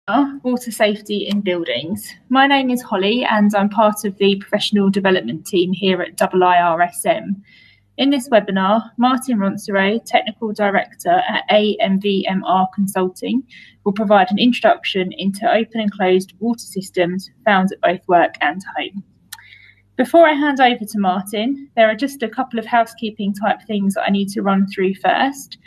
Water Safety in Buildings. My name is Holly and I'm part of the professional development team here at IIRSM. In this webinar, Martin Ronceray, Technical Director at AMVMR Consulting, will provide an introduction into open and closed water systems found at both work and home. Before I hand over to Martin, there are just a couple of housekeeping type things that I need to run through first.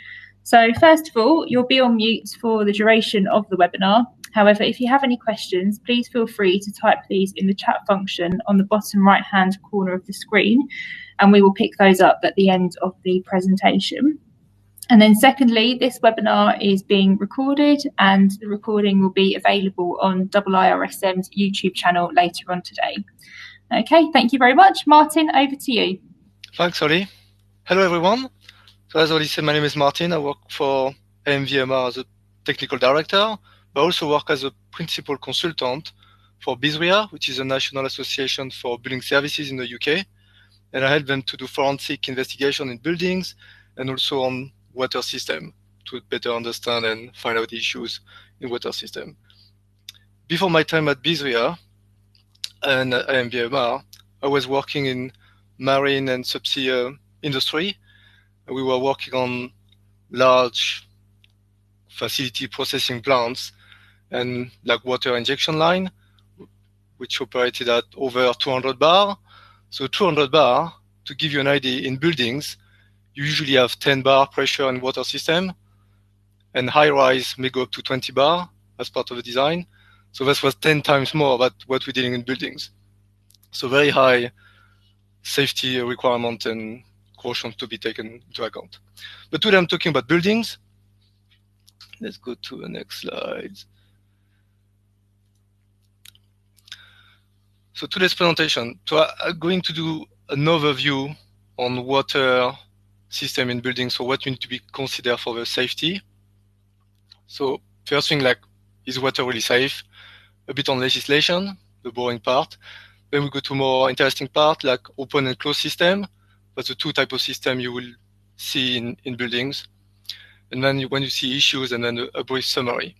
So first of all, you'll be on mute for the duration of the webinar. However, if you have any questions, please feel free to type these in the chat function on the bottom right-hand corner of the screen, and we will pick those up at the end of the presentation. And then secondly, this webinar is being recorded and the recording will be available on IIRSM's YouTube channel later on today. Okay, thank you very much. Martin, over to you. Thanks, Holly. Hello, everyone. So as Holly said, my name is Martin. I work for AMVMR as a technical director, but I also work as a principal consultant for BISWIA, which is a national association for building services in the UK. And I help them to do forensic investigation in buildings and also on water system to better understand and find out issues in water system. Before my time at BISWIA and AMVMR, I was working in marine and subsea industry. We were working on large facility processing plants and like water injection line, which operated at over 200 bar. So 200 bar, to give you an idea, in buildings, you usually have 10 bar pressure and water system, and high-rise may go up to 20 bar as part of the design. So this was 10 times more than what we're dealing in buildings. So very high safety requirement and caution to be taken into account. But today I'm talking about buildings. Let's go to the next slide. So today's presentation, so I'm going to do an overview on water system in buildings, so what you need to be considered for the safety. So first thing, like, is water really safe? A bit on legislation, the boring part. Then we go to more interesting part, like open and closed system. That's the two types of system you will see in buildings. And then when you see issues, and then a brief summary.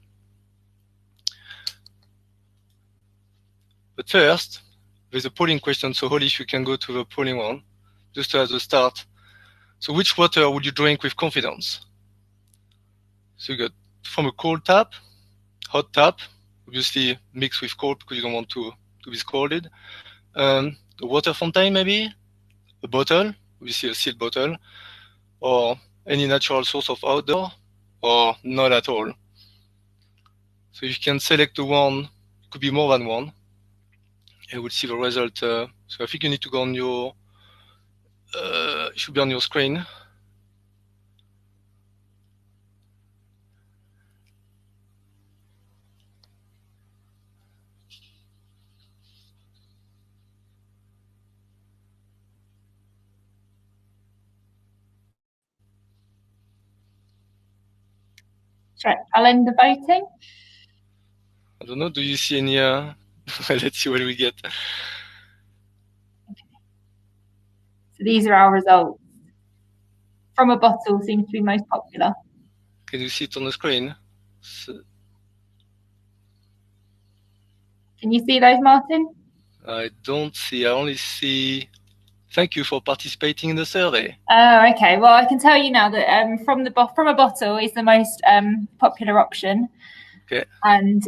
But first, there's a polling question. So Holly, if you can go to the polling one, just as a start. So which water would you drink with confidence? So you got from a cold tap, hot tap, obviously mixed with cold because you don't want to be scalded. A water fountain maybe, a bottle, obviously a sealed bottle, or any natural source of outdoor, or not at all. So you can select the one, it could be more than one, and we'll see the result. So I think you need to go on your, it should be on your screen. Right, I'll end the voting. I don't know, do you see any, let's see what we get. So these are our results. From a bottle seems to be most popular. Can you see it on the screen? So, can you see those, Martin? I don't see, I only see, thank you for participating in the survey. Oh, okay. Well, I can tell you now that from a bottle is the most popular option. Okay. And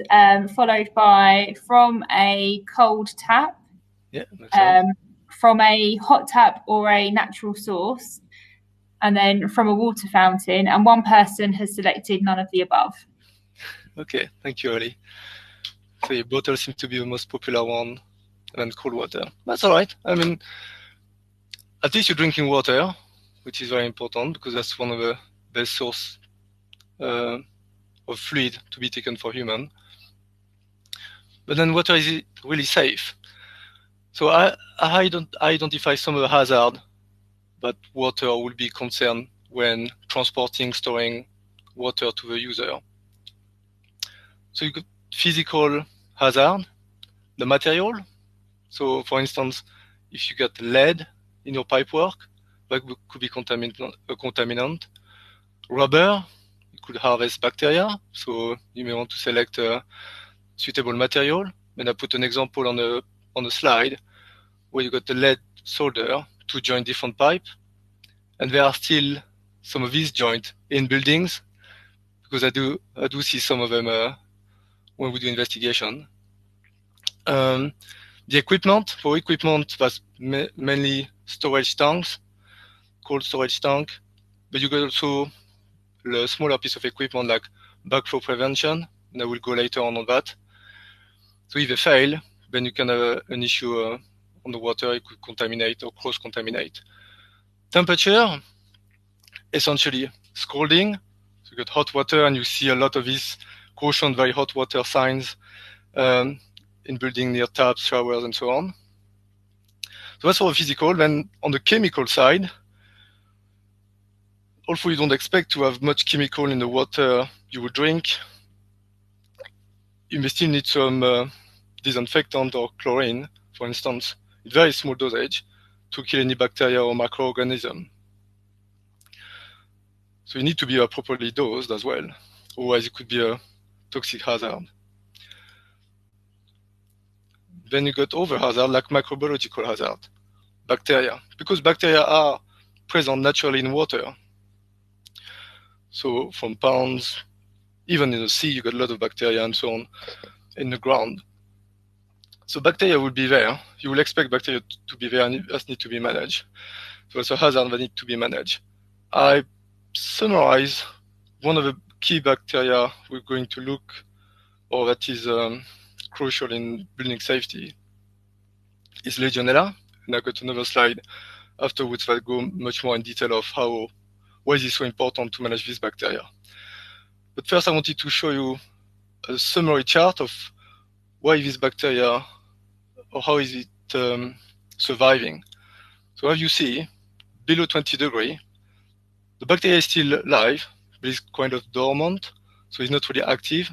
followed by from a cold tap, from a hot tap or a natural source, and then from a water fountain, and one person has selected none of the above. Okay, thank you, Holly. So your bottle seems to be the most popular one, and cold water. That's all right. I mean, at least you're drinking water, which is very important because that's one of the best source of fluid to be taken for human. But then water is really safe. So I identify some of the hazard that water will be concerned when transporting, storing water to the user. So you got physical hazard, the material. So for instance, if you got lead in your pipework, that could be a contaminant. Rubber, it could harvest bacteria. So you may want to select suitable material. And I put an example on a slide where you got the lead solder to join different pipe, and there are still some of these joints in buildings, because I do see some of them when we do investigation. The equipment, for equipment, that's mainly storage tanks, cold storage tank, but you got also a smaller piece of equipment like backflow prevention, and I will go later on that. So if they fail, then you can have an issue on the water. It could contaminate or cross-contaminate. Temperature, essentially scalding. So you got hot water, and you see a lot of these cautioned very hot water signs in building near taps, showers, and so on. So that's for the physical. Then on the chemical side, although you don't expect to have much chemical in the water you would drink, you may still need some disinfectant or chlorine, for instance, in very small dosage, to kill any bacteria or microorganism. So you need to be properly dosed as well, otherwise it could be a toxic hazard. Then you got other hazard like microbiological hazard, bacteria, because bacteria are present naturally in water. So from ponds, even in the sea, you got a lot of bacteria and so on in the ground. So bacteria will be there. You will expect bacteria to be there, and it just need to be managed. So it's a hazard that need to be managed. I summarize one of the key bacteria we're going to look, or that is crucial in building safety, is Legionella. And I've got another slide afterwards that go much more in detail of why is it so important to manage this bacteria. But first I wanted to show you a summary chart of why this bacteria, or how is it surviving. So as you see, below 20 degrees, the bacteria is still alive, but it's kind of dormant, so it's not really active.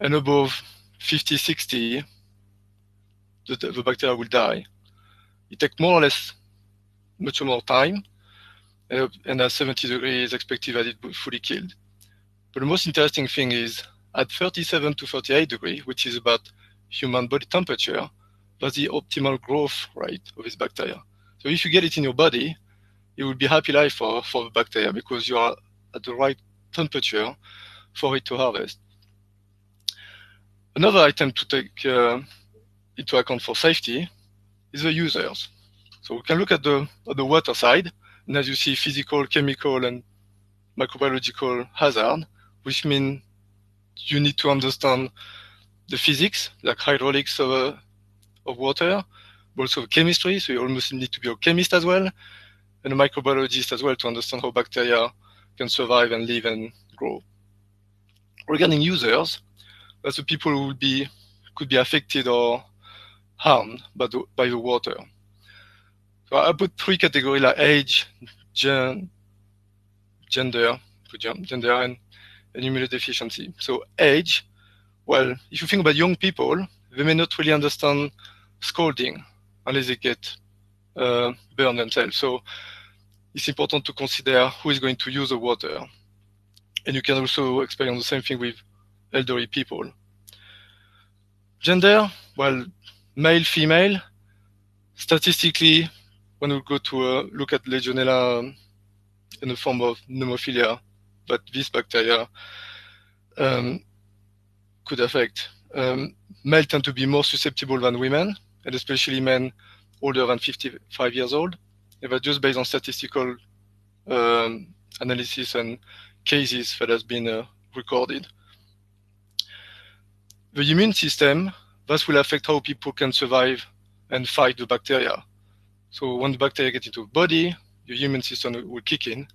And above 50, 60, the bacteria will die. It takes more or less much more time, and at 70 degrees it's expected that it will be fully killed. But the most interesting thing is at 37 to 38 degrees, which is about human body temperature, that's the optimal growth rate of this bacteria. So if you get it in your body, it will be happy life for the bacteria, because you are at the right temperature for it to harvest. Another item to take into account for safety is the users. So we can look at the water side, and as you see, physical, chemical, and microbiological hazard, which means you need to understand the physics, like hydraulics of water, but also chemistry, so you almost need to be a chemist as well, and a microbiologist as well, to understand how bacteria can survive and live and grow. Regarding users, that's the people who could be affected or harmed by the water. So I put three categories, like age, gender, and immunodeficiency. So age, well, if you think about young people, they may not really understand scalding unless they get burned themselves. So it's important to consider who is going to use the water. And you can also experience the same thing with elderly people. Gender, well, male, female. Statistically, when we go to look at Legionella in the form of pneumophilia, but this bacteria could affect. Male tend to be more susceptible than women, and especially men older than 55 years old. And that's just based on statistical analysis and cases that has been recorded. The immune system, that will affect how people can survive and fight the bacteria. So when the bacteria get into the body, your immune system will kick in.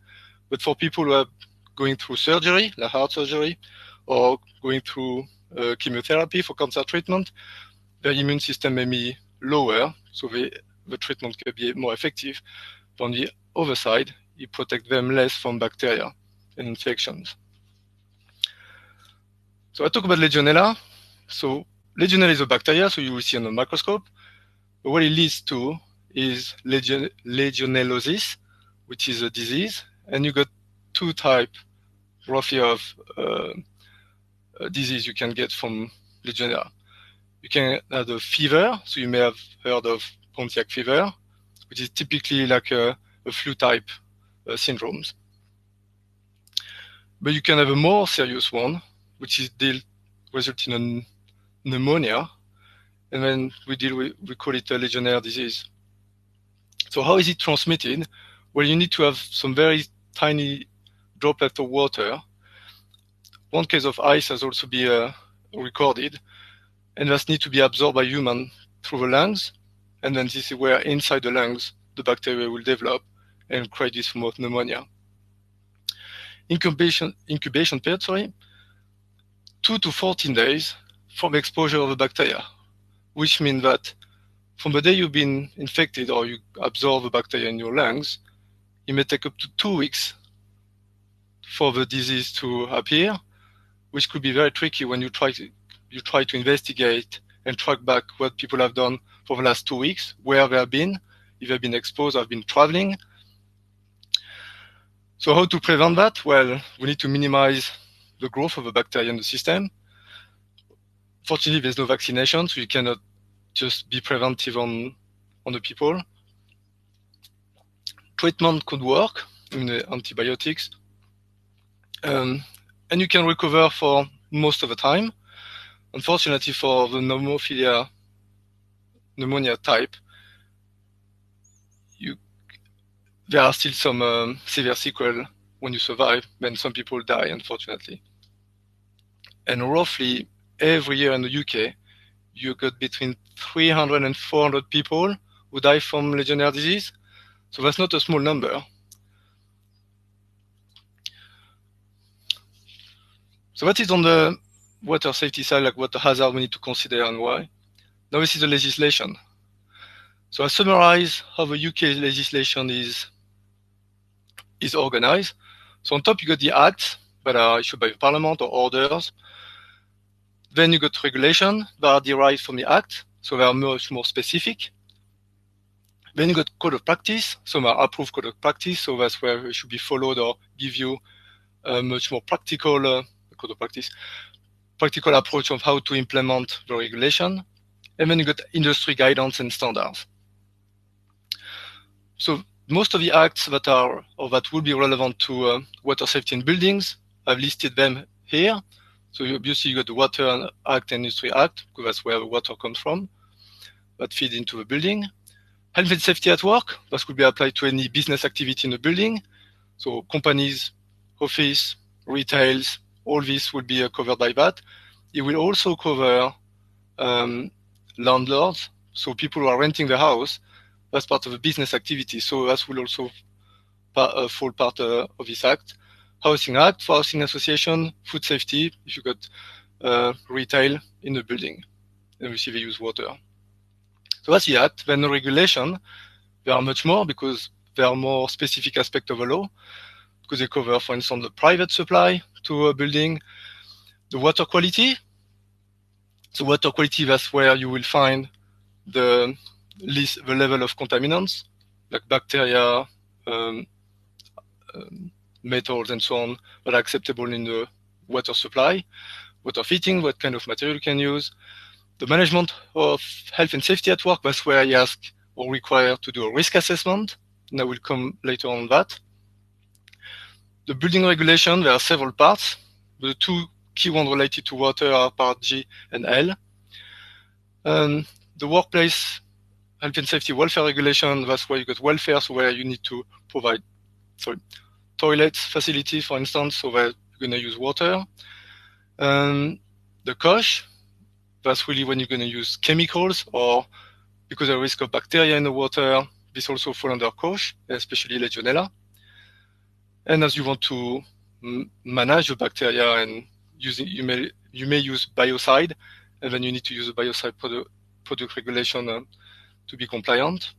But for people who are going through surgery, like heart surgery, or going through chemotherapy for cancer treatment, their immune system may be lower, so the treatment can be more effective. But on the other side, it protects them less from bacteria and infections. So I talk about Legionella. So Legionella is a bacteria, so you will see on the microscope. But what it leads to is legionellosis, which is a disease. And you got two types roughly of disease you can get from Legionella. You can have a fever, so you may have heard of Pontiac fever, which is typically like a flu-type syndromes. But you can have a more serious one, which is resulting in pneumonia, and then we call it a Legionnaire disease. So how is it transmitted? Well, you need to have some very tiny droplet of water. One case of ice has also been recorded, and that need to be absorbed by human through the lungs, and then this is where inside the lungs the bacteria will develop and create this form of pneumonia. Incubation period, 2 to 14 days from exposure of the bacteria, which means that from the day you've been infected or you absorb the bacteria in your lungs, it may take up to 2 weeks for the disease to appear, which could be very tricky when you try to investigate and track back what people have done for the last 2 weeks, where they have been, if they've been exposed, have been traveling. So how to prevent that? Well, we need to minimize the growth of the bacteria in the system. Fortunately, there's no vaccination, so you cannot just be preventive on the people. Treatment could work in the antibiotics, and you can recover for most of the time. Unfortunately, for the pneumonia type, there are still some severe sequelae when you survive, and some people die, unfortunately. And roughly every year in the UK, you got between 300 and 400 people who die from Legionnaire disease. So that's not a small number. So that is on the water safety side, like what the hazard we need to consider and why. Now this is the legislation. So I summarize how the UK legislation is organized. So on top you got the acts that are issued by the Parliament or orders. Then you got regulation that are derived from the act, so they are much more specific. Then you got code of practice, some are approved code of practice, so that's where it should be followed or give you a much more practical code of practice, practical approach of how to implement the regulation. And then you got industry guidance and standards. So most of the acts that are or that will be relevant to water safety in buildings, I've listed them here. So obviously you got the Water Act and Industry Act, because that's where the water comes from, that feeds into the building. Health and safety at work, that could be applied to any business activity in the building. So companies, office, retails, all this will be covered by that. It will also cover landlords, so people who are renting the house, that's part of a business activity. So that will also fall part of this act. Housing Act for housing association, food safety, if you got retail in the building, and obviously they use water. So that's the act. Then the regulation, there are much more because there are more specific aspects of the law, because they cover, for instance, the private supply to a building, the water quality. So water quality, that's where you will find the level of contaminants, like bacteria, metals, and so on, that are acceptable in the water supply. Water fitting, what kind of material you can use. The management of health and safety at work, that's where you ask or require to do a risk assessment, and I will come later on that. The building regulation, there are several parts. The two key ones related to water are part G and L. The workplace health and safety welfare regulation, that's where you got welfare, so where you need to provide toilets, facilities, for instance, so that you're going to use water. The COSH, that's really when you're going to use chemicals, or because of the risk of bacteria in the water, this also falls under COSH, especially Legionella. And as you want to manage the bacteria and you may use biocide, and then you need to use a biocide product regulation to be compliant.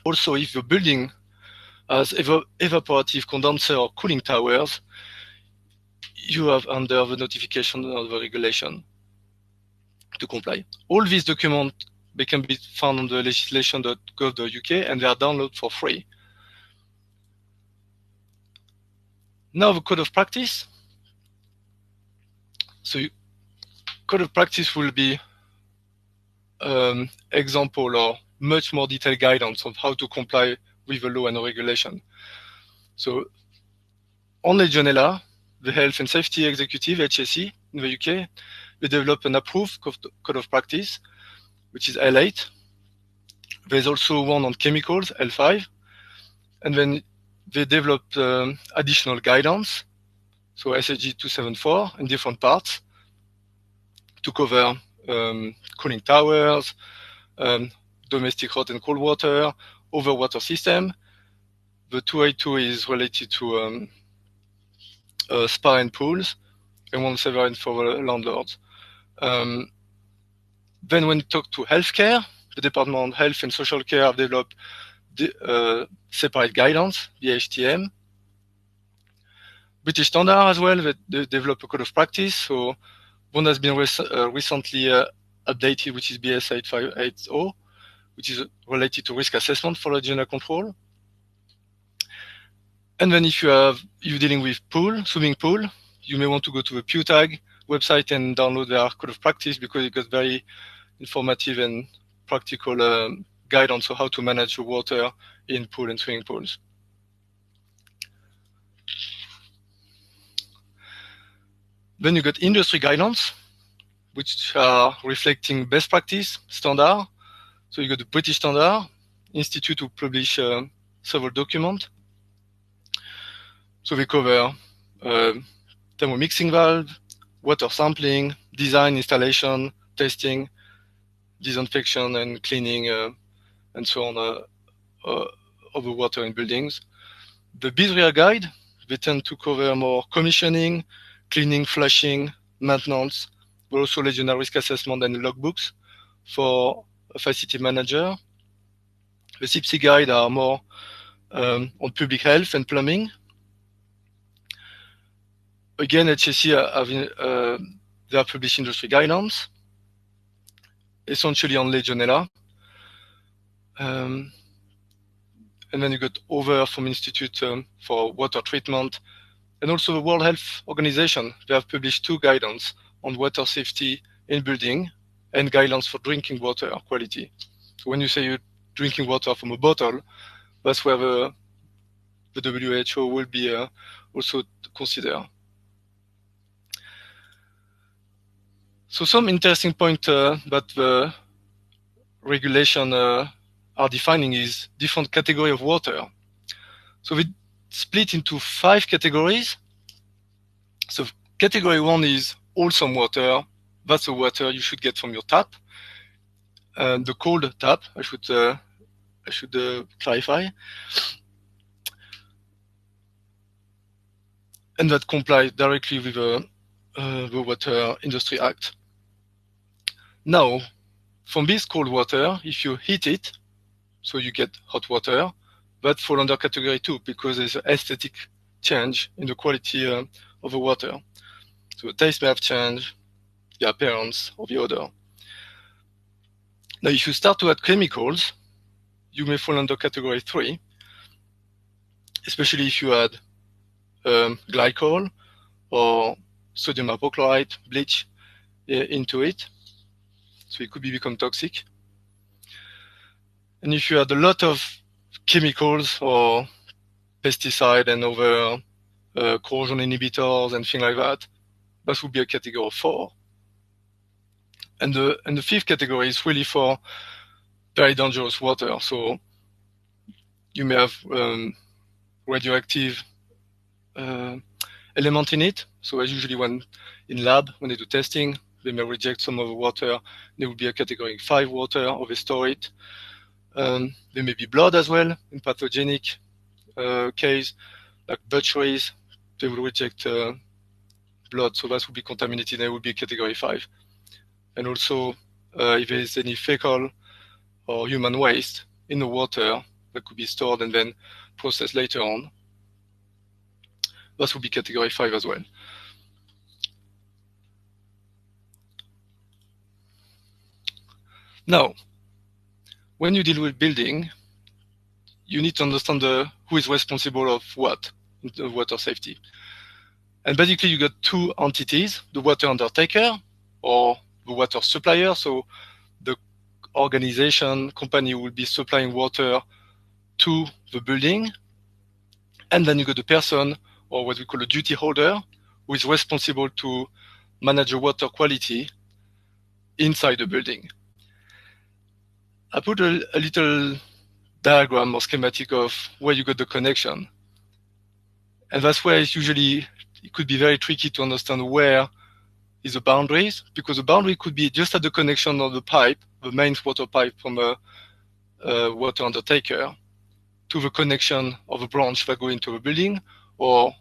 Also, if the building has evaporative condenser or cooling towers, you have under the notification of the regulation to comply. All these documents, they can be found on the legislation.gov.uk, and they are downloaded for free. Now the code of practice. So code of practice will be example or much more detailed guidance on how to comply with the law and regulation. So on Legionella, the Health and Safety Executive, HSE, in the UK, they develop an approved code of practice, which is L8. There's also one on chemicals, L5. And then they develop additional guidance, so SHG 274 in different parts to cover cooling towers, domestic hot and cold water, over water system. The 282 is related to spa and pools, and 179 for the landlords. Then when you talk to healthcare, the Department of Health and Social Care have developed separate guidance, the HTM. British Standard as well, they develop a code of practice. So one has been recently updated, which is BS 8580, which is related to risk assessment for Legionella control. And then if you're dealing with swimming pool, you may want to go to the PewTag website and download their code of practice, because it got very informative and practical guidance on how to manage the water in pool and swimming pools. Then you got industry guidance, which are reflecting best practice standard. So you got the British Standard Institute to publish several documents. So they cover thermomixing valve, water sampling, design, installation, testing, disinfection and cleaning, and so on of the water in buildings. The BSRIA guide, they tend to cover more commissioning, cleaning, flushing, maintenance, but also Legionella risk assessment and logbooks for a facility manager. The CPC guide are more on public health and plumbing. Again, HSE they have published industry guidance, essentially on Legionella. And then you got over from Institute for Water Treatment, and also the World Health Organization. They have published 2 guidance on water safety in building and guidelines for drinking water quality. So when you say you're drinking water from a bottle, that's where the WHO will be also consider. So some interesting point that the regulation are defining is different category of water. So we split into 5 categories. So category 1 is wholesome water. That's the water you should get from your tap. The cold tap, I should clarify. And that complies directly with the Water Industry Act. Now, from this cold water, if you heat it, so you get hot water, that falls under category 2 because there's an aesthetic change in the quality of the water. So the taste may have changed, the appearance or the odor. Now, if you start to add chemicals, you may fall under category 3, especially if you add glycol or sodium hypochlorite, bleach into it. So it could become toxic. And if you add a lot of chemicals or pesticide and other corrosion inhibitors and things like that, that would be a category 4. And the 5th category is really for very dangerous water. So you may have radioactive element in it. So as usually when in lab, when they do testing, they may reject some of the water. There will be a category 5 water, or they store it. There may be blood as well in pathogenic case, like butcheries. They will reject blood, so that would be contaminated, and it would be category 5. And also, if there is any fecal or human waste in the water that could be stored and then processed later on, that would be category 5 as well. Now, when you deal with building, you need to understand who is responsible of what in water safety. And basically you got two entities, the water undertaker or the water supplier. So the organization, company will be supplying water to the building. And then you got the person, or what we call a duty holder, who is responsible to manage the water quality inside the building. I put a little diagram or schematic of where you got the connection. And that's where it's usually, it could be very tricky to understand where is the boundaries, because the boundary could be just at the connection of the pipe, the main water pipe from a water undertaker, to the connection of a branch that go into the building, or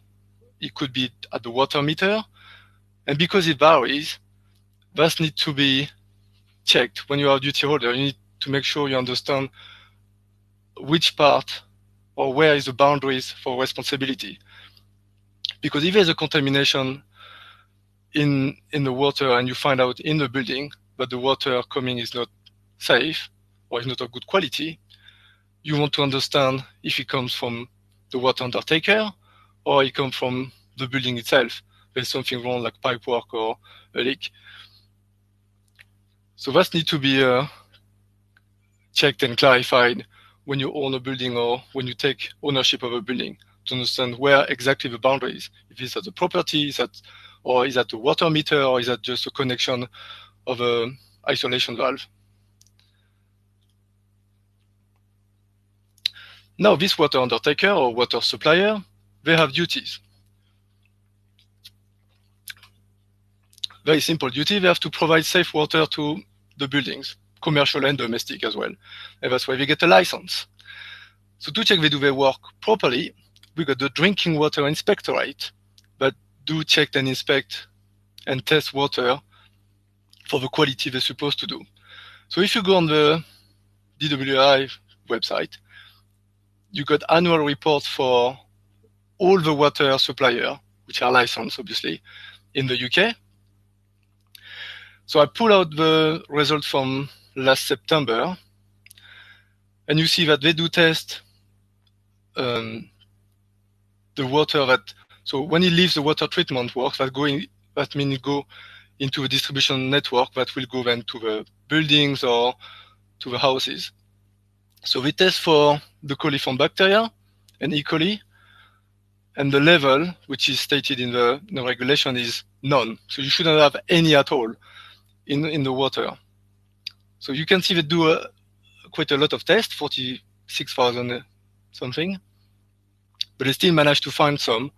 it could be at the water meter. And because it varies, that needs to be checked. When you are a duty holder, you need to make sure you understand which part or where is the boundaries for responsibility. Because if there's a contamination in the water and you find out in the building that the water coming is not safe or is not of good quality, you want to understand if it comes from the water undertaker or it comes from the building itself. There's something wrong, like pipe work or a leak. So that needs to be checked and clarified when you own a building or when you take ownership of a building, to understand where exactly the boundary is. If it's at the property, or is that the water meter, or is that just a connection of a isolation valve? Now, this water undertaker or water supplier, they have duties. Very simple duty. They have to provide safe water to the buildings, commercial and domestic as well. And that's why they get a license. So to check they do their work properly, we got the Drinking Water Inspectorate that do check and inspect and test water for the quality they're supposed to do. So if you go on the DWI website, you got annual reports for all the water suppliers, which are licensed, obviously, in the UK. So I pull out the results from last September, and you see that they do test the water that, so when it leaves the water treatment works, that means it go into a distribution network that will go then to the buildings or to the houses. So we test for the coliform bacteria and E. coli, and the level, which is stated in the regulation, is none. So you shouldn't have any at all in the water. So you can see they do quite a lot of tests, 46,000 something, but they still managed to find some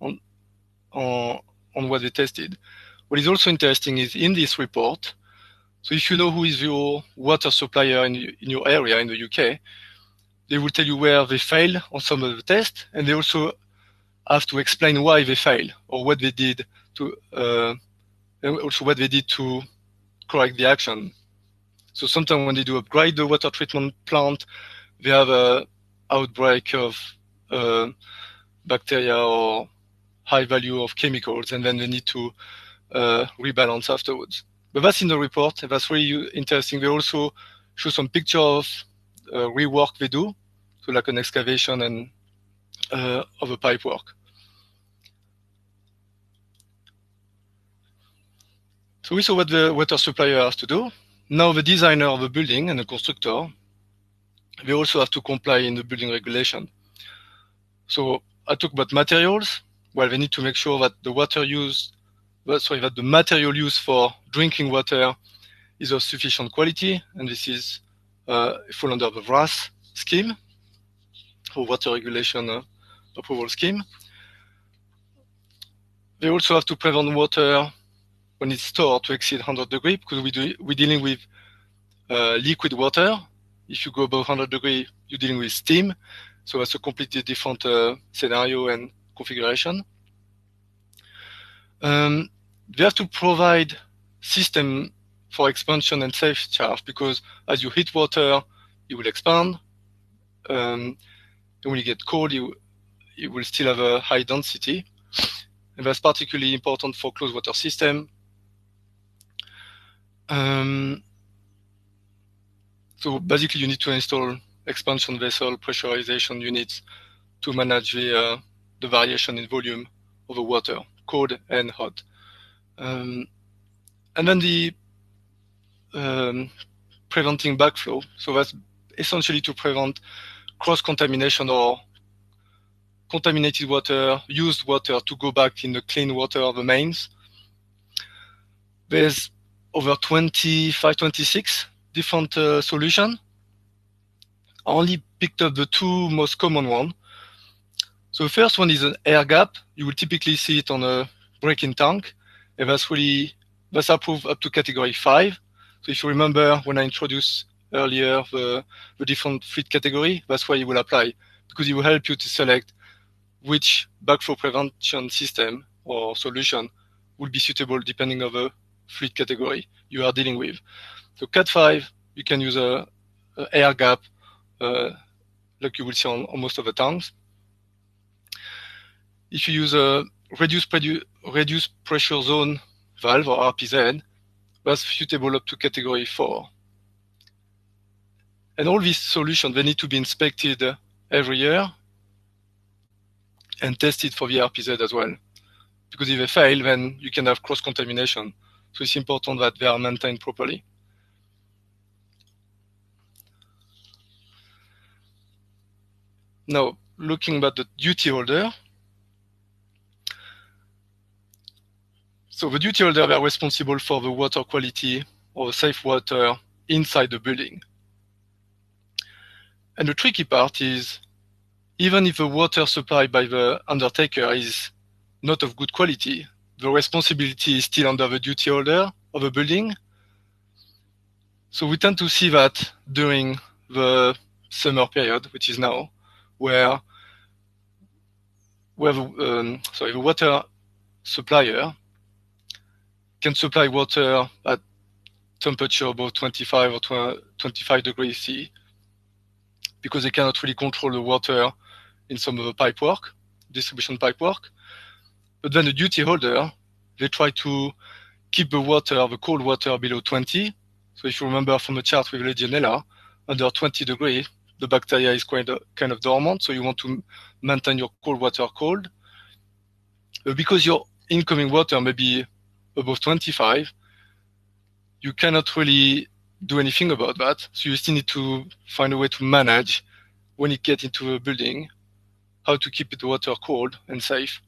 on what they tested. What is also interesting is in this report, so if you know who is your water supplier in your area in the UK, they will tell you where they failed on some of the tests, and they also have to explain why they failed or what they did to, and also what they did to correct the action. So sometimes when they do upgrade the water treatment plant, they have an outbreak of bacteria or high value of chemicals, and then they need to rebalance afterwards. But that's in the report, and that's really interesting. They also show some pictures of rework they do, so like an excavation and of a pipe work. So we saw what the water supplier has to do. Now the designer of the building and the constructor, they also have to comply in the building regulation. So I talk about materials. Well, they need to make sure that the that the material used for drinking water is of sufficient quality, and this is fall under the WRAS scheme, or Water Regulation Approval Scheme. They also have to prevent water when it's stored to exceed 100 degrees, because we're dealing with liquid water. If you go above 100 degrees, you're dealing with steam. So that's a completely different scenario and configuration. They have to provide system for expansion and safe charge, because as you heat water, it will expand. And when you get cold, it will still have a high density. And that's particularly important for closed water system. So basically, you need to install expansion vessel pressurization units to manage the variation in volume of the water. cold and hot. And then the preventing backflow. So that's essentially to prevent cross-contamination or contaminated water, used water to go back in the clean water of the mains. There's over 25, 26 different solutions. I only picked up the two most common ones. So the first one is an air gap. You will typically see it on a break-in tank, and that's approved up to category 5. So if you remember when I introduced earlier the different fluid category, that's why it will apply, because it will help you to select which backflow prevention system or solution will be suitable depending on the fluid category you are dealing with. So Cat 5, you can use a air gap like you will see on most of the tanks. If you use a reduced pressure zone valve or RPZ, that's suitable up to category 4. And all these solutions, they need to be inspected every year and tested for the RPZ as well. Because if they fail, then you can have cross-contamination. So it's important that they are maintained properly. Now, looking at the duty holder. So the duty holder, they are responsible for the water quality or safe water inside the building. And the tricky part is, even if the water supplied by the undertaker is not of good quality, the responsibility is still under the duty holder of the building. So we tend to see that during the summer period, which is now, where the water supplier can supply water at temperature above 25 or 25 degrees C, because they cannot really control the water in some of the pipe work, distribution pipe work. But then the duty holder, they try to keep the cold water below 20. So if you remember from the chart with Legionella, under 20 degrees, the bacteria is kind of dormant, so you want to maintain your cold water cold. But because your incoming water may be above 25, you cannot really do anything about that. So you still need to find a way to manage when it gets into a building, how to keep the water cold and safe.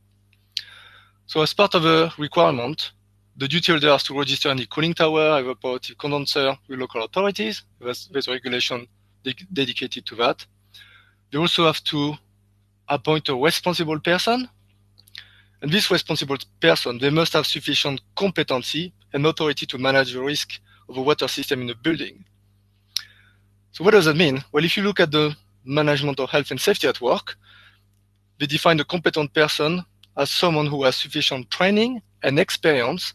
So as part of a requirement, the duty holder has to register any cooling tower, evaporative condenser with local authorities. There's a regulation dedicated to that. They also have to appoint a responsible person. And this responsible person, they must have sufficient competency and authority to manage the risk of a water system in a building. So what does that mean? Well, if you look at the management of health and safety at work, they define a competent person as someone who has sufficient training and experience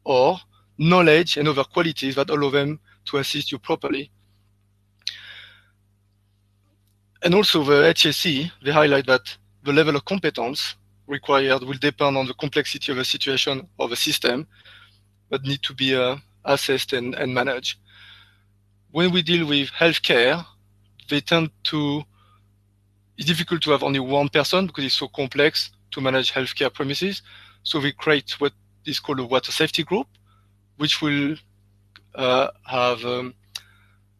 or knowledge and other qualities that allow them to assist you properly. And also the HSE, they highlight that the level of competence required will depend on the complexity of the situation or the system that need to be assessed and managed. When we deal with healthcare, it's difficult to have only one person because it's so complex to manage healthcare premises. So we create what is called a water safety group, which will have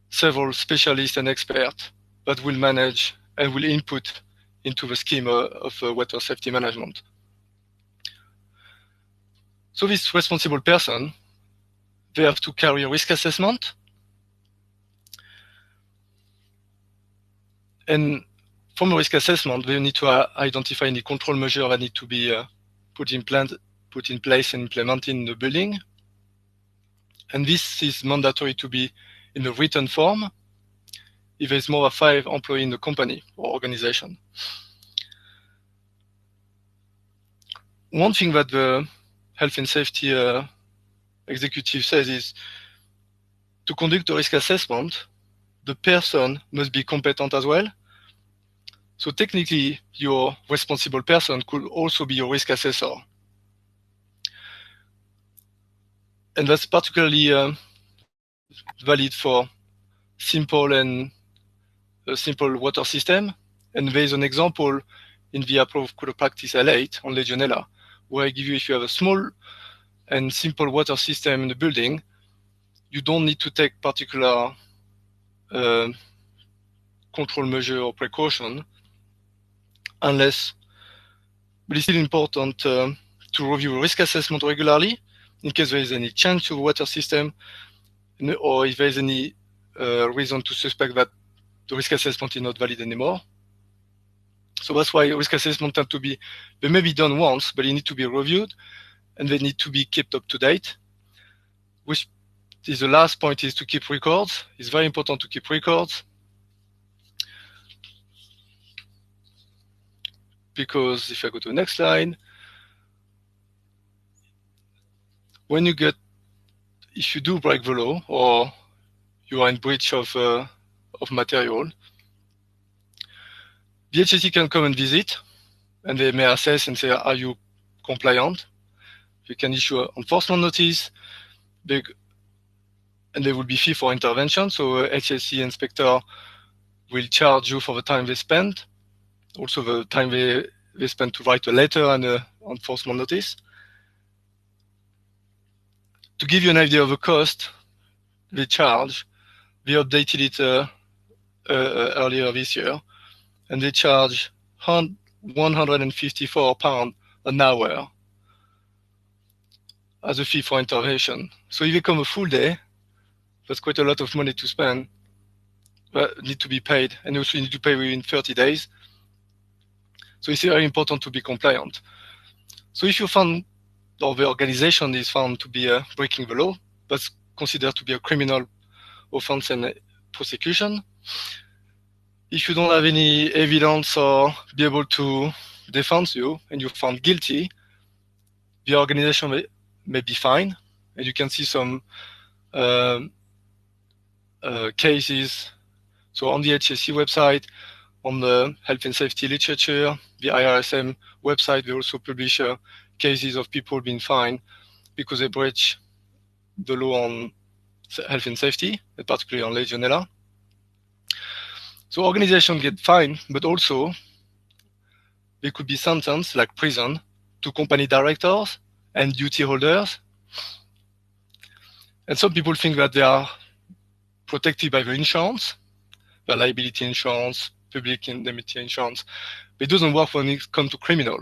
several specialists and experts that will manage and will input into the scheme of water safety management. So this responsible person, they have to carry a risk assessment. And from a risk assessment, they need to identify any control measure that need to be put in place and implemented in the building. And this is mandatory to be in a written form if there's more than 5 employees in the company or organization. One thing that the health and safety executive says is to conduct a risk assessment, the person must be competent as well. So technically, your responsible person could also be your risk assessor. And that's particularly valid for simple water system. And there is an example in the approved code of practice L8 on Legionella, where I give you, if you have a small and simple water system in the building, you don't need to take particular control measure or precaution unless, but it's still important to review risk assessment regularly in case there is any change to the water system, or if there is any reason to suspect that the risk assessment is not valid anymore. So that's why risk assessment tend to be, they may be done once, but they need to be reviewed and they need to be kept up to date. Which is the last point, is to keep records. It's very important to keep records, because if I go to the next slide, when you get, if you do break the law or you are in breach of material, the HSE can come and visit, and they may assess and say, are you compliant? You can issue an enforcement notice, and there will be fee for intervention. So HSE inspector will charge you for the time they spend, also the time they spend to write a letter and an enforcement notice. To give you an idea of the cost they charge, we updated it earlier this year, and they charge £154 an hour as a fee for intervention. So if you come a full day, that's quite a lot of money to spend, but need to be paid, and also you need to pay within 30 days. So it's very important to be compliant. So if you found, or the organization is found to be breaking the law, that's considered to be a criminal offense and prosecution. If you don't have any evidence or be able to defend you, and you're found guilty, the organization may be fined, and you can see some cases. So on the HSE website, on the health and safety literature, the IRSM website, they also publish cases of people being fined because they breach the law on health and safety, particularly on Legionella. So organizations get fined, but also they could be sentenced, like prison, to company directors and duty holders. And some people think that they are protected by the insurance, the liability insurance, public indemnity insurance, but it doesn't work when it comes to criminal.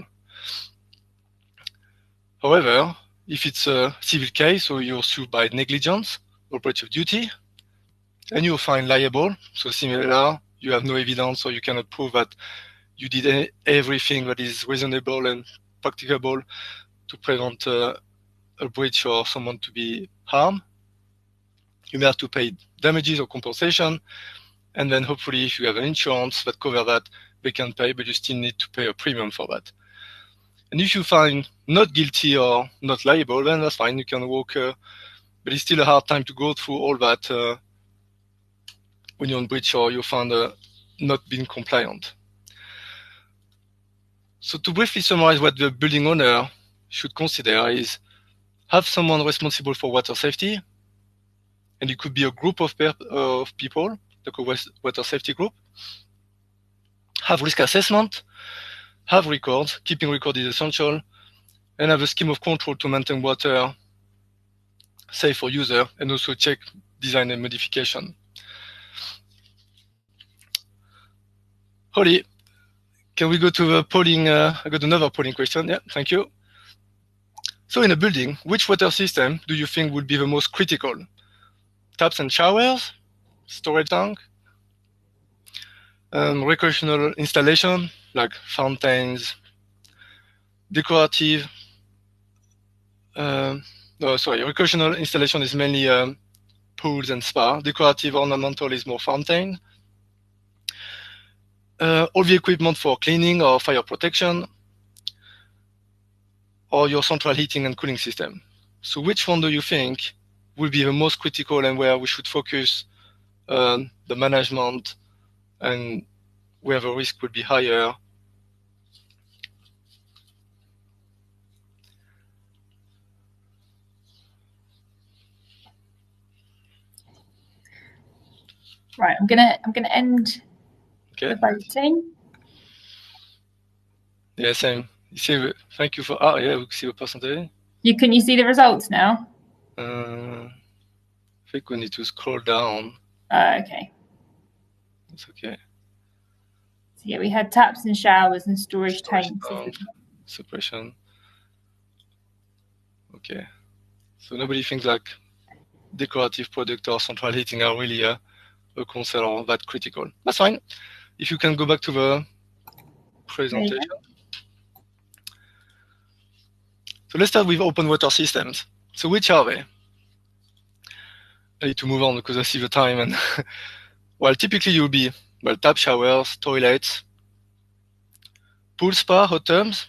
However, if it's a civil case, so you're sued by negligence or breach of duty, and you're found liable, so similar, you have no evidence or you cannot prove that you did everything that is reasonable and practicable to prevent a breach or someone to be harmed, you may have to pay damages or compensation, and then hopefully if you have an insurance that covers that, they can pay, but you still need to pay a premium for that. And if you find not guilty or not liable, then that's fine, you can walk, but it's still a hard time to go through all that when you're on breach or you found not being compliant. So to briefly summarize what the building owner should consider is have someone responsible for water safety, and it could be a group of people, like a water safety group. Have risk assessment, have records, keeping record is essential, and have a scheme of control to maintain water safe for user, and also check design and modification. Holly, can we go to the polling? I got another polling question. Yeah, thank you. So in a building, which water system do you think would be the most critical? Taps and showers, storage tank, recreational installation like fountains, decorative. Recreational installation is mainly pools and spa. Decorative ornamental is more fountain. All the equipment for cleaning or fire protection, or your central heating and cooling system. So which one do you think will be the most critical and where we should focus the management and where the risk would be higher? Right, I'm gonna end Okay. the voting. Yeah, same. You see, thank you for. Oh, yeah, we can see the percentage. Can you see the results now? I think we need to scroll down. Okay. It's okay. So yeah, we had taps and showers and storage tanks. Suppression. Okay. So nobody thinks like decorative product or central heating are really a concern or that critical. That's fine. If you can go back to the presentation. So let's start with open water systems. So which are they? I need to move on because I see the time. And well, typically you'll be tap showers, toilets, pool spa, hot tubs,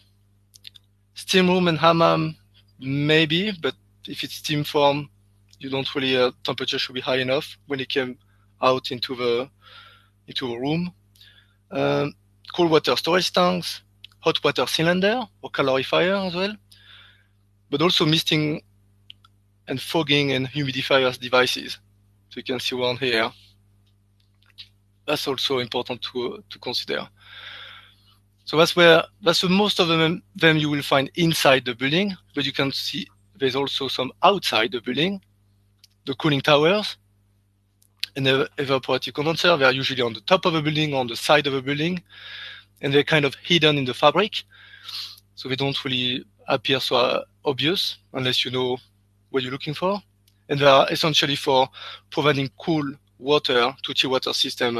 steam room and hammam, maybe, but if it's steam form, you don't really temperature should be high enough when it came out into a room. Cool water storage tanks, hot water cylinder or calorifier as well, but also misting and fogging and humidifiers devices. So you can see one here. That's also important to consider. So that's the most of them you will find inside the building, but you can see there's also some outside the building. The cooling towers and the evaporative condenser, they're usually on the top of a building, on the side of a building, and they're kind of hidden in the fabric. So they don't really appear so obvious unless you know what you're looking for. And they are essentially for providing cool water to chill water system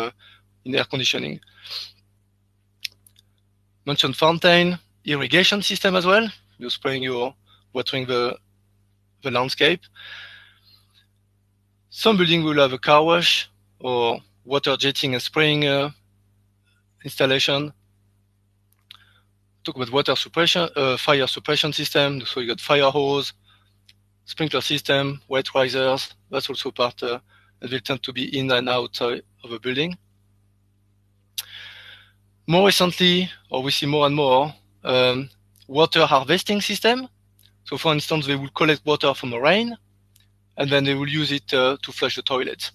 in air conditioning. Mentioned fountain, irrigation system as well. You're spraying, you're watering the landscape. Some buildings will have a car wash or water jetting and spraying installation. Talk about water suppression, fire suppression system. So you got fire hose, sprinkler system, wet risers. That's also part that will tend to be in and out of a building. More recently, or we see more and more, water harvesting system. So for instance, they will collect water from the rain, and then they will use it to flush the toilets.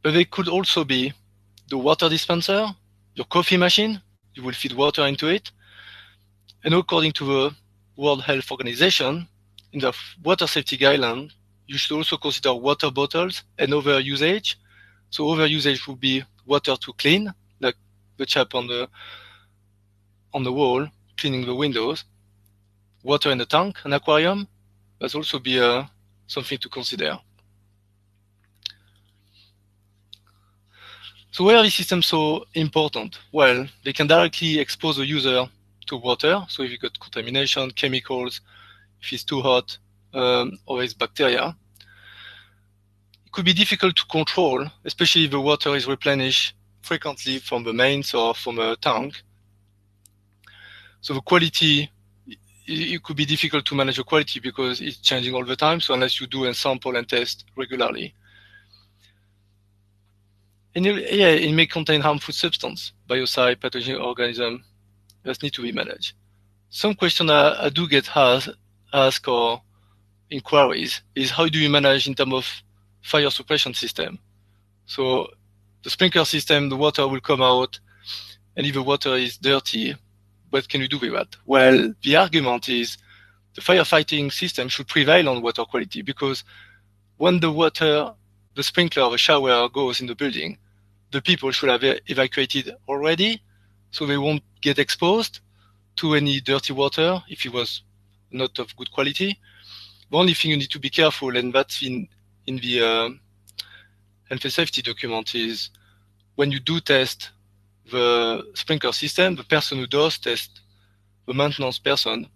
But they could also be the water dispenser, your coffee machine. You will feed water into it. And according to the World Health Organization, in the water safety guideline, you should also consider water bottles and overusage. So overusage would be water to clean, like the chap on the wall cleaning the windows. Water in the tank, an aquarium, that's also be something to consider. So why are these systems so important? Well, they can directly expose the user to water. So if you got contamination, chemicals, if it's too hot, or there's bacteria. It could be difficult to control, especially if the water is replenished frequently from the mains or from a tank. So the quality, it could be difficult to manage the quality because it's changing all the time. So unless you do and sample and test regularly. And it may contain harmful substance, biocide, pathogenic organism that need to be managed. Some question I do get asked or inquiries is how do you manage in terms of fire suppression system? So the sprinkler system, the water will come out, and if the water is dirty, what can you do with that? Well, the argument is the firefighting system should prevail on water quality because when the sprinkler or the shower goes in the building, the people should have evacuated already, so they won't get exposed to any dirty water if it was not of good quality. The only thing you need to be careful, and that's in the health and safety document, is when you do test the sprinkler system, the person who does test, the maintenance person,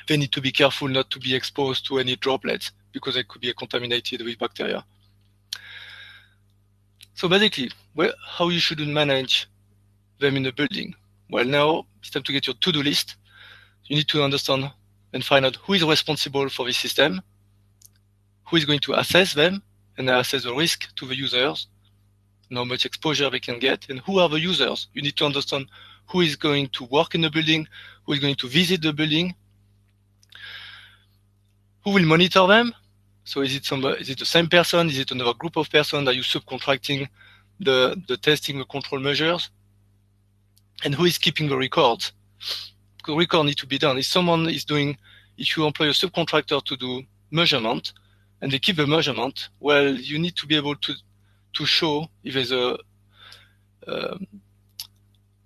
they need to be careful not to be exposed to any droplets because they could be contaminated with bacteria. So basically, how you should manage them in the building. Well, now it's time to get your to-do list. You need to understand and find out who is responsible for this system, who is going to assess them and assess the risk to the users, and how much exposure they can get, and who are the users. You need to understand who is going to work in the building, who is going to visit the building, who will monitor them. So is it the same person? Is it another group of persons? Are you subcontracting the testing, the control measures? And who is keeping the records? The record need to be done. If someone is doing, if you employ a subcontractor to do measurement, and they keep the measurement, well, you need to be able to show if there's a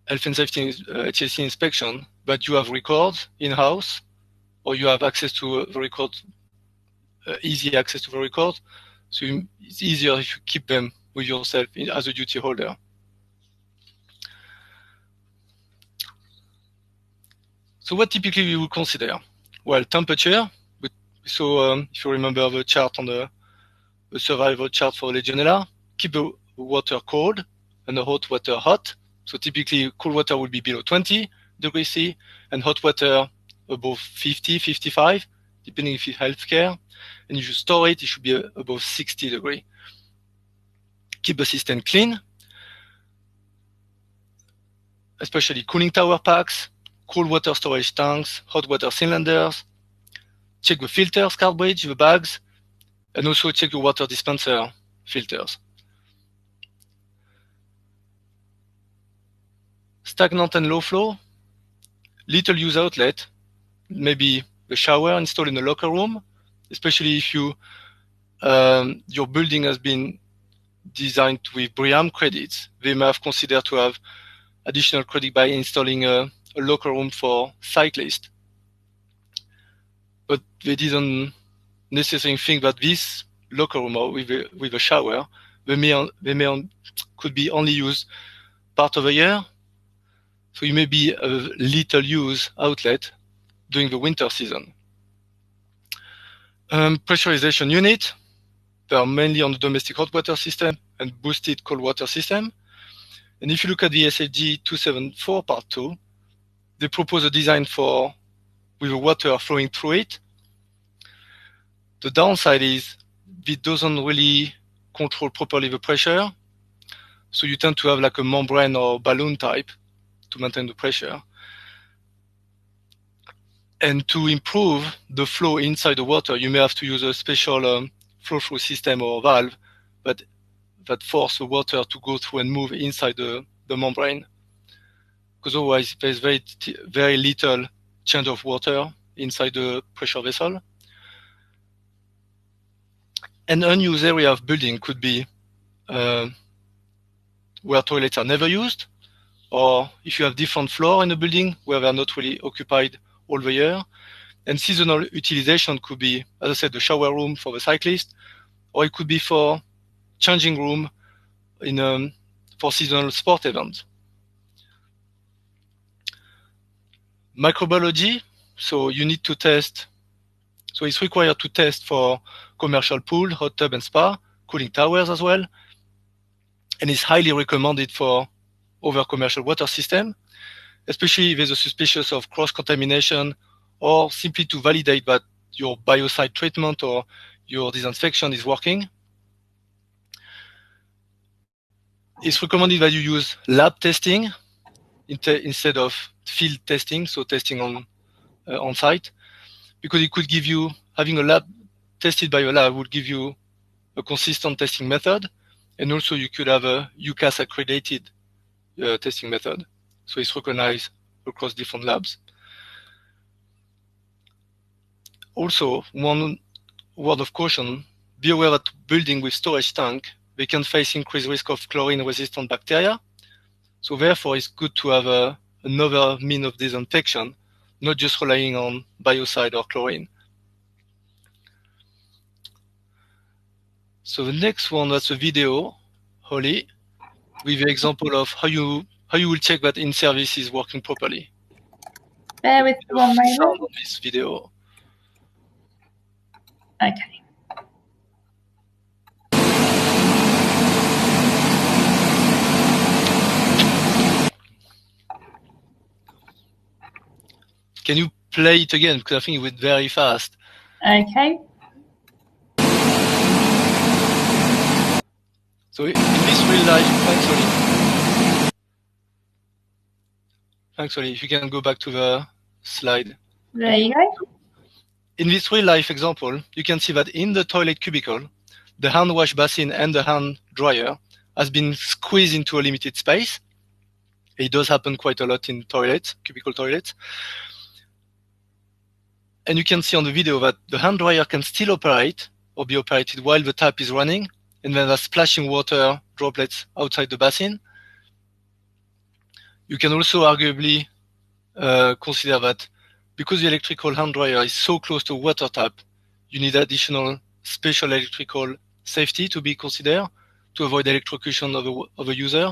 health and safety HSE inspection, but you have records in-house, or you have access to the record, easy access to the record. So it's easier if you keep them with yourself as a duty holder. So what typically we would consider? Well, temperature. So if you remember the chart on the survival chart for Legionella, keep the water cold and the hot water hot. So typically cold water will be below 20 degrees C and hot water above 50, 55, depending if it's healthcare. And if you store it, it should be above 60 degrees. Keep the system clean, especially cooling tower packs, cold water storage tanks, hot water cylinders. Check the filters, cartridge, the bags, and also check the water dispenser filters. Stagnant and low flow, little use outlet, maybe the shower installed in the locker room, especially if you your building has been designed with BREEAM credits. They may have considered to have additional credit by installing a locker room for cyclists. But they didn't necessarily think that this locker room with a shower, could be only used part of a year. So you may be a little use outlet during the winter season. Pressurization unit, they are mainly on the domestic hot water system and boosted cold water system. And if you look at the SHG 274 part 2, they propose a design with the water flowing through it. The downside is it doesn't really control properly the pressure. So you tend to have like a membrane or balloon type to maintain the pressure. And to improve the flow inside the water, you may have to use a special flow-through system or valve that force the water to go through and move inside the membrane. Because otherwise there's very little change of water inside the pressure vessel. An unused area of building could be where toilets are never used, or if you have different floors in the building where they're not really occupied all the year. And seasonal utilization could be, as I said, the shower room for the cyclist, or it could be for changing room for seasonal sport events. Microbiology, so you need to test. So it's required to test for commercial pool, hot tub and spa, cooling towers as well. And it's highly recommended for other commercial water system, especially if there's a suspicion of cross-contamination or simply to validate that your biocide treatment or your disinfection is working. It's recommended that you use lab testing instead of field testing, so testing on site, because it could give you, having a lab tested by a lab would give you a consistent testing method, and also you could have a UCAS accredited testing method, so it's recognized across different labs. Also, one word of caution, be aware that building with storage tank, they can face increased risk of chlorine-resistant bacteria. So therefore, it's good to have another means of disinfection, not just relying on biocide or chlorine. So the next one, that's a video, Holly, with the example of how you will check that in-service is working properly. Bear with me one moment. Sound on this video. Okay. Can you play it again? Because I think it went very fast. Okay. So in this real life, thanks, Oli, if you can go back to the slide. There you go. In this real life example, you can see that in the toilet cubicle, the hand wash basin and the hand dryer has been squeezed into a limited space. It does happen quite a lot in toilets, cubicle toilets. And you can see on the video that the hand dryer can still operate or be operated while the tap is running, and then there's splashing water droplets outside the basin. You can also arguably consider that because the electrical hand dryer is so close to water tap, you need additional special electrical safety to be considered to avoid electrocution of a user.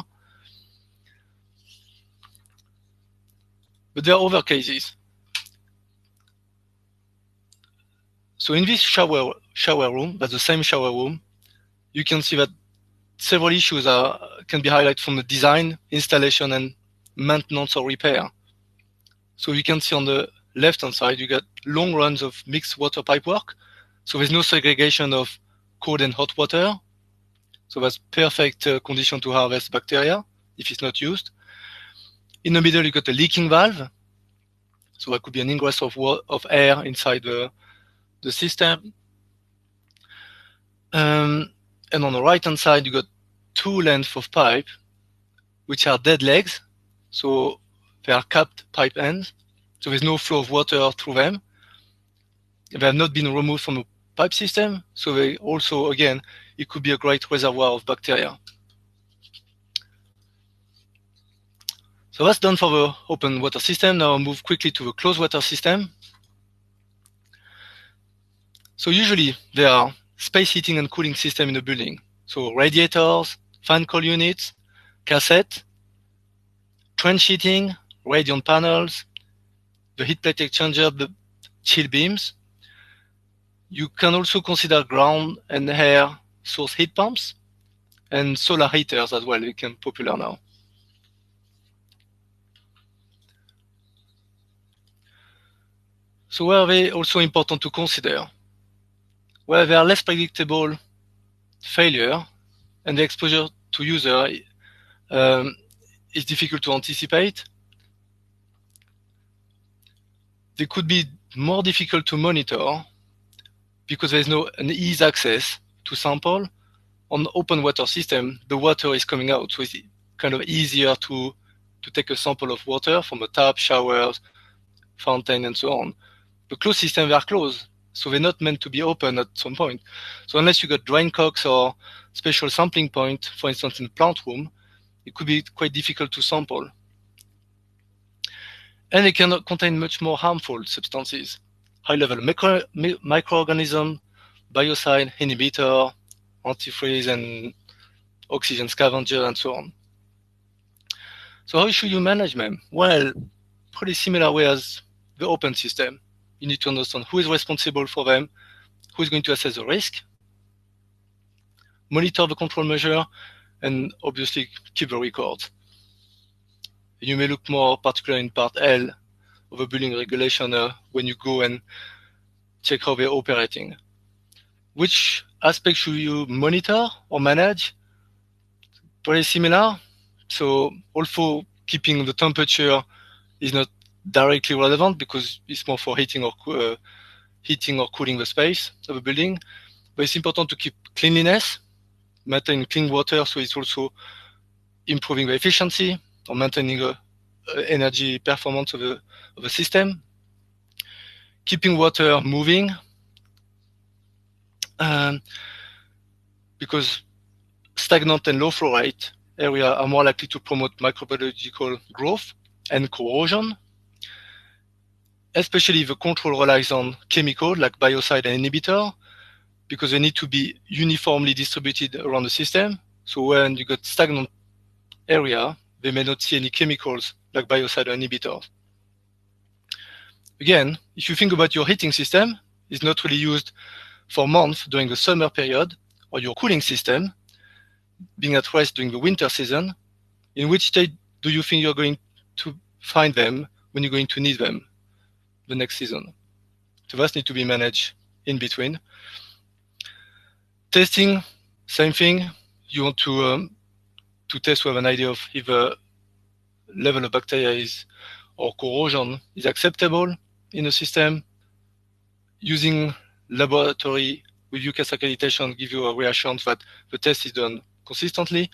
But there are other cases. So in this shower room, that's the same shower room, you can see that several issues can be highlighted from the design, installation, and maintenance or repair. So you can see on the left-hand side, you get long runs of mixed water pipework. So there's no segregation of cold and hot water. So that's perfect condition to harvest bacteria if it's not used. In the middle, you got a leaking valve. So that could be an ingress of air inside the system. And on the right-hand side, you got two lengths of pipe, which are dead legs. So they are capped pipe ends. So there's no flow of water through them. They have not been removed from the pipe system. So they also, again, it could be a great reservoir of bacteria. So that's done for the open water system. Now I'll move quickly to the closed water system. So usually there are space heating and cooling system in the building. So radiators, fan coil units, cassette, trench heating, radiant panels, the heat plate exchanger, the chill beams. You can also consider ground and air source heat pumps and solar heaters as well, become popular now. So where are they also important to consider? Well, they are less predictable failure, and the exposure to user is difficult to anticipate. They could be more difficult to monitor because there is no an easy access to sample. On the open water system, the water is coming out, so it's kind of easier to take a sample of water from a tap, showers, fountain, and so on. The closed system, they are closed, so they're not meant to be open at some point. So unless you got drain cocks or special sampling point, for instance, in the plant room, it could be quite difficult to sample. And they can contain much more harmful substances, high-level microorganism, biocide, inhibitor, antifreeze, and oxygen scavenger, and so on. So how should you manage them? Well, pretty similar way as the open system. You need to understand who is responsible for them, who is going to assess the risk, monitor the control measure, and obviously keep the records. You may look more particular in part L of the building regulation when you go and check how they're operating. Which aspect should you monitor or manage? Very similar. So although keeping the temperature is not directly relevant because it's more for heating or cooling the space of a building, but it's important to keep cleanliness, maintain clean water, so it's also improving the efficiency or maintaining the energy performance of the system, keeping water moving, because stagnant and low flow rate areas are more likely to promote microbiological growth and corrosion, especially if the control relies on chemicals like biocide and inhibitor, because they need to be uniformly distributed around the system. So when you got stagnant area, they may not see any chemicals like biocide or inhibitors. Again, if you think about your heating system, it's not really used for months during the summer period, or your cooling system being at rest during the winter season, in which state do you think you're going to find them when you're going to need them the next season? So that need to be managed in between. Testing, same thing. You want to test to have an idea of if the level of bacteria is or corrosion is acceptable in the system. Using laboratory with UCAS accreditation give you a reassurance that the test is done consistently.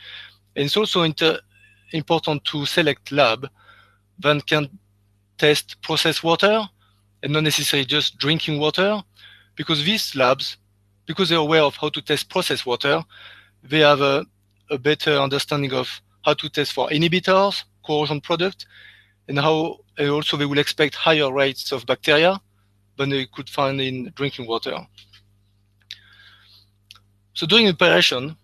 And it's also important to select lab that can test processed water and not necessarily just drinking water, because these labs, because they're aware of how to test processed water, they have a better understanding of how to test for inhibitors, corrosion product, and how also they will expect higher rates of bacteria than they could find in drinking water. So during operation,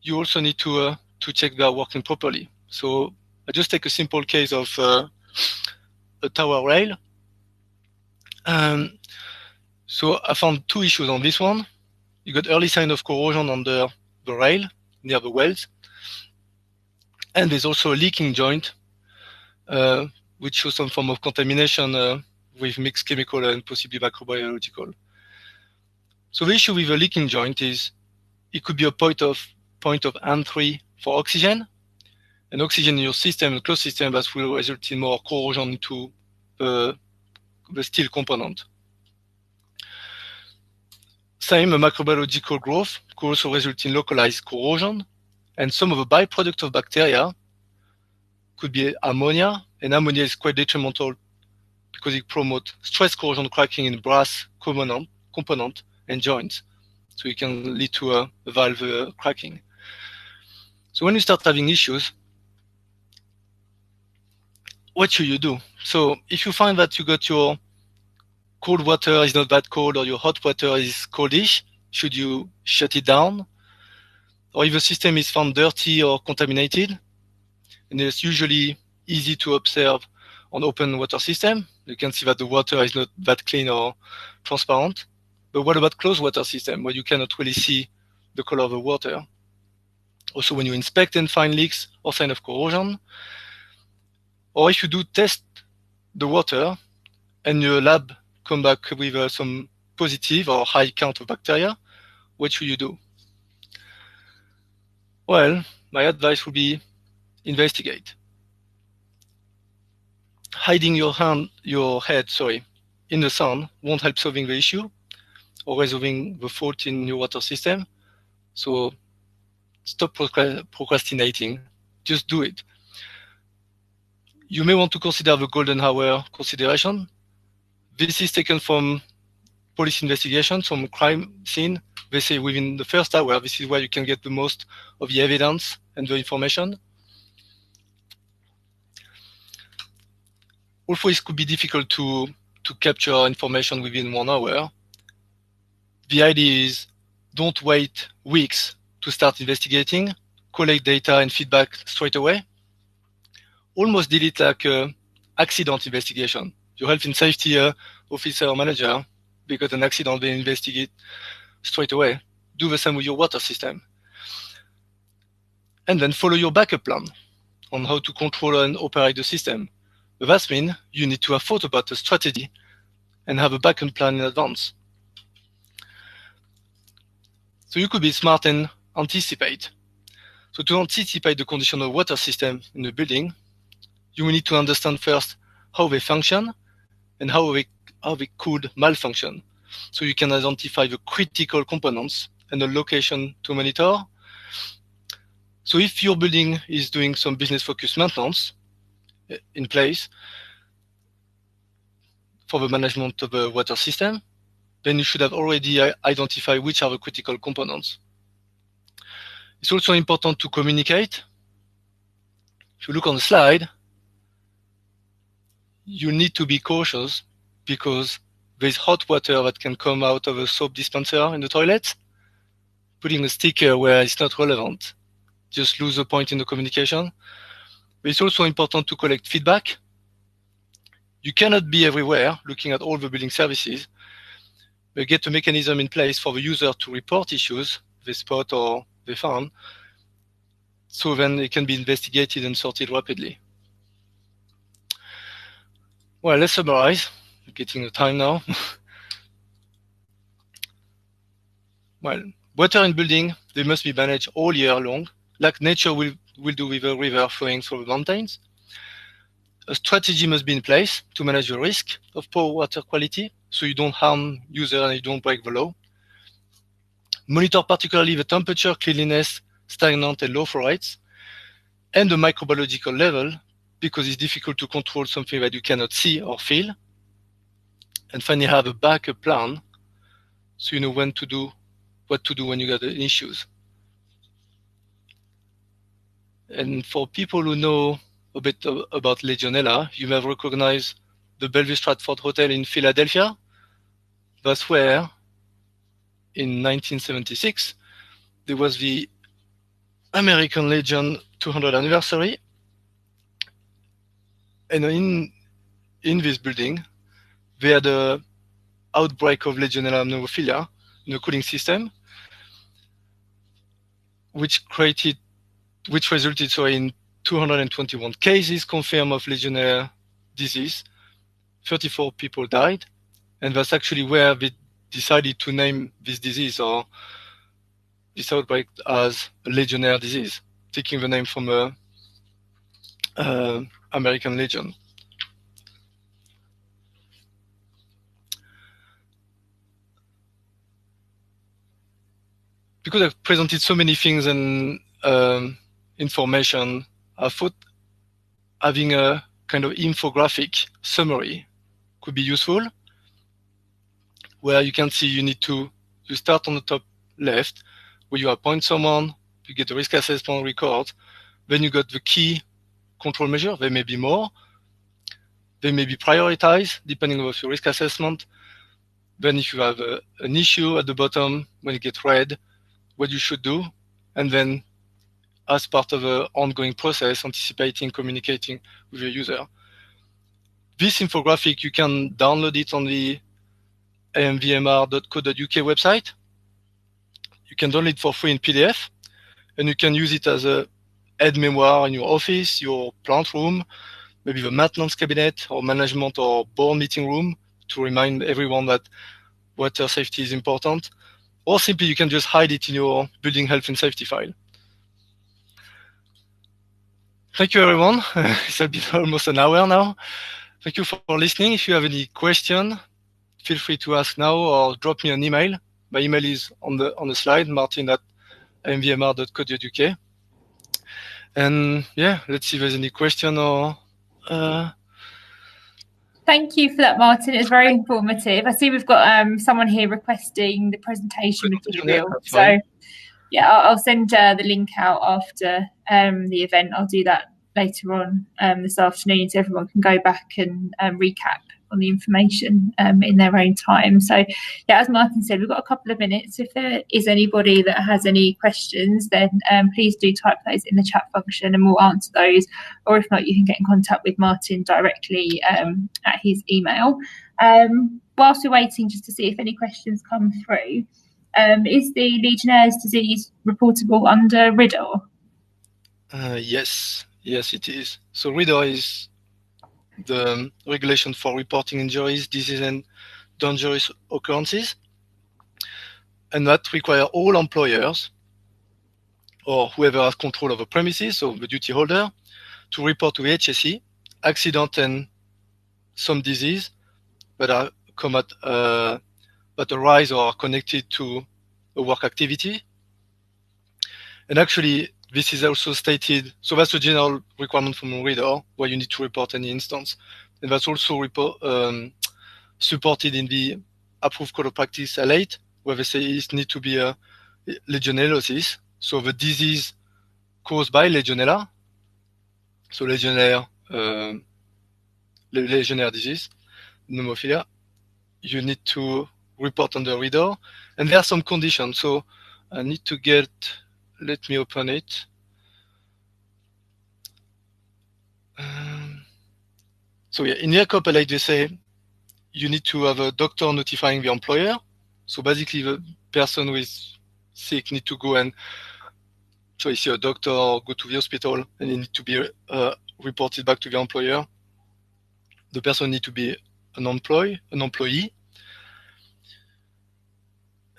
you also need to check they are working properly. So I just take a simple case of a tower rail. So I found two issues on this one. You got early sign of corrosion under the rail near the wells, and there's also a leaking joint, which shows some form of contamination with mixed chemical and possibly microbiological. So the issue with a leaking joint is it could be a point of entry for oxygen, and oxygen in your system, a closed system, that will result in more corrosion to the steel component. Same, a microbiological growth could also result in localized corrosion, and some of the byproducts of bacteria could be ammonia, and ammonia is quite detrimental because it promotes stress corrosion cracking in brass component and joints. So it can lead to a valve cracking. So when you start having issues, what should you do? So if you find that you got your cold water is not that cold, or your hot water is coldish, should you shut it down? Or if the system is found dirty or contaminated, and it's usually easy to observe on open water system, you can see that the water is not that clean or transparent. But what about closed water system, where you cannot really see the color of the water? Also, when you inspect and find leaks or sign of corrosion, or if you do test the water and your lab come back with some positive or high count of bacteria, what should you do? Well, my advice would be investigate. Hiding your head in the sun won't help solving the issue or resolving the fault in your water system. So stop procrastinating. Just do it. You may want to consider the golden hour consideration. This is taken from police investigations, from crime scene. They say within the first hour, this is where you can get the most of the evidence and the information. Also, it could be difficult to capture information within 1 hour. The idea is don't wait weeks to start investigating, collect data and feedback straight away. Almost did it like accident investigation. Your health and safety officer or manager, because an accident, they investigate straight away. Do the same with your water system. And then follow your backup plan on how to control and operate the system. But that means you need to have thought about a strategy and have a backup plan in advance. So you could be smart and anticipate. So to anticipate the condition of water system in the building, you will need to understand first how they function and how they could malfunction. So you can identify the critical components and the location to monitor. So if your building is doing some business-focused maintenance in place for the management of the water system, then you should have already identified which are the critical components. It's also important to communicate. If you look on the slide, you need to be cautious because there's hot water that can come out of a soap dispenser in the toilet. Putting a sticker where it's not relevant, just lose the point in the communication. But it's also important to collect feedback. You cannot be everywhere looking at all the building services, but get a mechanism in place for the user to report issues they spot or they found, so then it can be investigated and sorted rapidly. Well, let's summarize. We're getting the time now. Well, water in building, they must be managed all year long, like nature will do with a river flowing through the mountains. A strategy must be in place to manage the risk of poor water quality, so you don't harm user and you don't break the law. Monitor particularly the temperature, cleanliness, stagnant and low flow rates. and the microbiological level, because it's difficult to control something that you cannot see or feel. And finally, have a backup plan, so you know what to do when you get the issues. And for people who know a bit about Legionella, you may have recognized the Bellevue Stratford Hotel in Philadelphia. That's where, in 1976, there was the American Legion 200th anniversary. And in this building, they had an outbreak of Legionella pneumophilia in the cooling system, which resulted in 221 cases confirmed of Legionella disease. 34 people died, and that's actually where they decided to name this disease or this outbreak as Legionnaire disease, taking the name from a American Legion. Because I've presented so many things and information, I thought having a kind of infographic summary could be useful, where you can see you start on the top left, where you appoint someone, you get the risk assessment record, then you got the key control measure. There may be more. They may be prioritized depending on your risk assessment. Then if you have an issue at the bottom, when it gets red, what you should do, and then as part of an ongoing process, anticipating, communicating with your user. This infographic, you can download it on the amvmr.co.uk website. You can download it for free in PDF, and you can use it as a aide-mémoire in your office, your plant room, maybe the maintenance cabinet or management or board meeting room, to remind everyone that water safety is important. Or simply you can just hide it in your building health and safety file. Thank you, everyone. It's been almost an hour now. Thank you for listening. If you have any question, feel free to ask now or drop me an email. My email is on the slide, martin@amvmr.co.uk. And yeah, let's see if there's any question or. Thank you for that, Martin. It's very informative. I see we've got someone here requesting the presentation material. So yeah, I'll send the link out after the event. I'll do that later on this afternoon, so everyone can go back and recap on the information in their own time. So yeah, as Martin said, we've got a couple of minutes. If there is anybody that has any questions, then please do type those in the chat function and we'll answer those. Or if not, you can get in contact with Martin directly at his email. Whilst we're waiting just to see if any questions come through, is the Legionnaire's disease reportable under RIDDOR? Yes, it is. So RIDDOR is the regulation for reporting injuries, disease, and dangerous occurrences. And that requires all employers or whoever has control of a premises, so the duty holder, to report to HSE accident and some disease that arise or are connected to a work activity. And actually, this is also stated, so that's a general requirement from RIDDOR, where you need to report any instance. And that's also supported in the approved code of practice L8, where they say it needs to be a legionellosis, so the disease caused by Legionella, so Legionnaire disease, pneumophilia, you need to report under RIDDOR. And there are some conditions, so I need to let me open it. So yeah, in the ERCOP L8, they say you need to have a doctor notifying the employer. So basically, the person who is sick need to go and see a doctor or go to the hospital, and it need to be reported back to the employer. The person need to be an employee.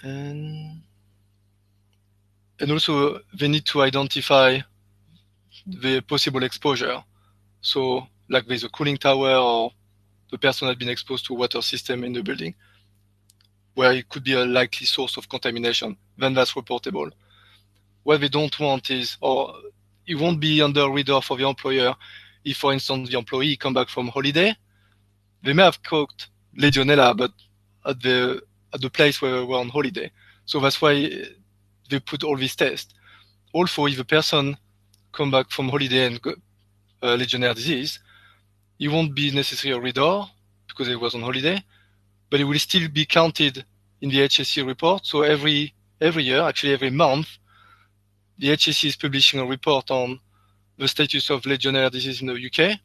And also, they need to identify the possible exposure. So, like there's a cooling tower or the person has been exposed to a water system in the building, where it could be a likely source of contamination, then that's reportable. What they don't want is, or it won't be under reader for the employer. If, for instance, the employee come back from holiday, they may have caught Legionella, but at the place where we're on holiday. So that's why they put all these tests. Also, if a person come back from holiday and got Legionnaire disease, it won't be necessarily a reader because it was on holiday, but it will still be counted in the HSE report. So every year, actually every month, the HSE is publishing a report on the status of Legionnaire disease in the UK,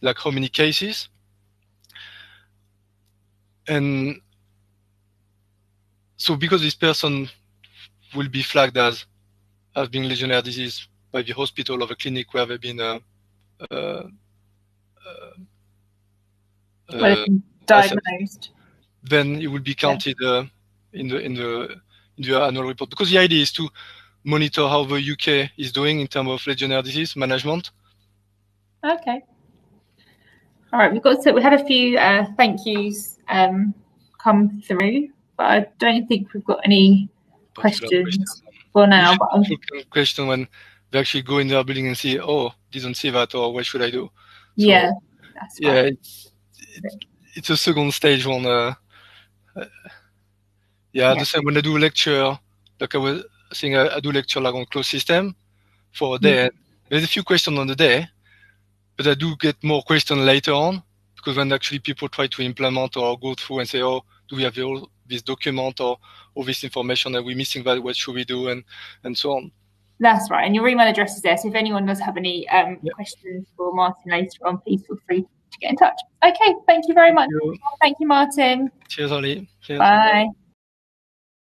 like how many cases. And so because this person will be flagged as being Legionnaire disease by the hospital or the clinic where they've been diagnosed, then it will be counted in the annual report. Because the idea is to monitor how the UK is doing in terms of Legionnaire disease management. Okay. All right, we had a few thank yous come through, but I don't think we've got any questions for now. Question when they actually go in their building and see, oh, didn't see that, or what should I do? So, yeah, that's fine. It's a second stage one. The same when I do a lecture, like I was saying, I do lecture like on closed system for a day. There's a few questions on the day, but I do get more questions later on, because when actually people try to implement or go through and say, oh, do we have all this document or all this information? Are we missing that? What should we do? And so on. That's right. And your email address is there. So if anyone does have any questions for Martin later on, please feel free to get in touch. Okay. Thank you very much. Thank you, Martin. Cheers, Ollie. Cheers. Bye.